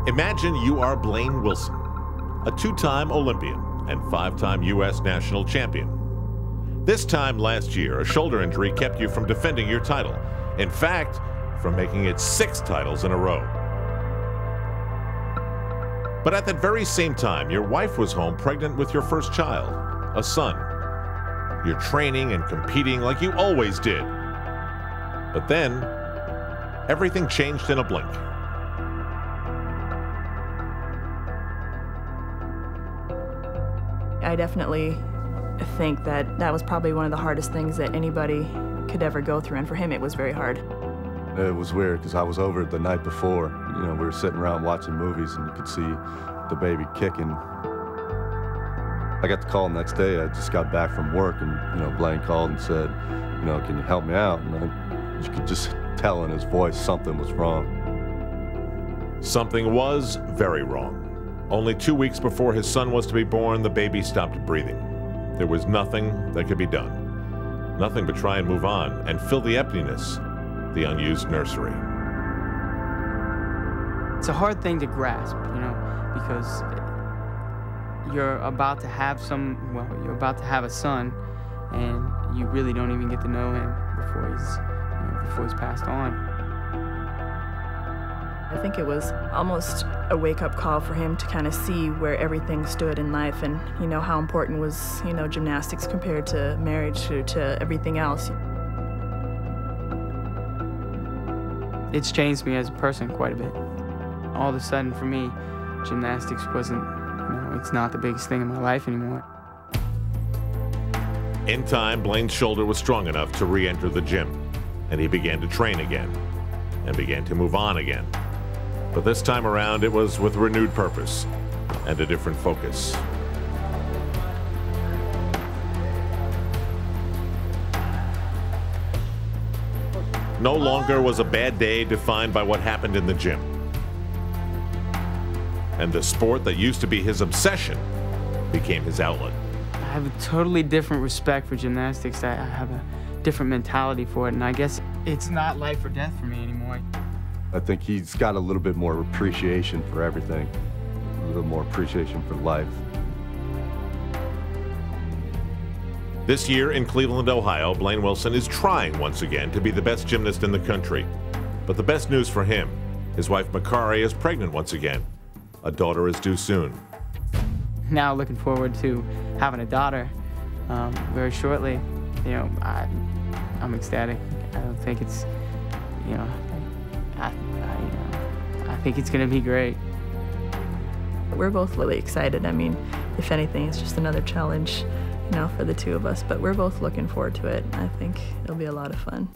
Imagine you are Blaine Wilson, a two-time Olympian and five-time U.S. national champion. This time last year, a shoulder injury kept you from defending your title. In fact, from making it 6 titles in a row. But at that very same time, your wife was home pregnant with your first child, a son. You're training and competing like you always did. But then, everything changed in a blink. I definitely think that that was probably one of the hardest things that anybody could ever go through, and for him it was very hard. It was weird because I was over the night before. You know, we were sitting around watching movies and you could see the baby kicking. I got the call the next day. I just got back from work and, Blaine called and said, can you help me out? And you could just tell in his voice something was wrong. Something was very wrong. Only 2 weeks before his son was to be born, the baby stopped breathing. There was nothing that could be done. Nothing but try and move on and fill the emptiness, the unused nursery. It's a hard thing to grasp, because you're about to have you're about to have a son, and you really don't even get to know him before he's passed on. I think it was almost a wake-up call for him to kind of see where everything stood in life, and how important was gymnastics compared to marriage to everything else. It's changed me as a person quite a bit. All of a sudden, for me, gymnastics wasn't, it's not the biggest thing in my life anymore. In time, Blaine's shoulder was strong enough to re-enter the gym, and he began to train again, and began to move on again. But this time around, it was with renewed purpose and a different focus. No longer was a bad day defined by what happened in the gym. And the sport that used to be his obsession became his outlet. I have a totally different respect for gymnastics. I have a different mentality for it, and I guess it's not life or death for me anymore. I think he's got a little bit more appreciation for everything, a little more appreciation for life. This year in Cleveland, Ohio, Blaine Wilson is trying once again to be the best gymnast in the country. But the best news for him, his wife Makari is pregnant once again. A daughter is due soon. Now looking forward to having a daughter very shortly. I'm ecstatic. I don't think it's, I think it's going to be great. We're both really excited. I mean, if anything, it's just another challenge, for the two of us. But we're both looking forward to it. I think it'll be a lot of fun.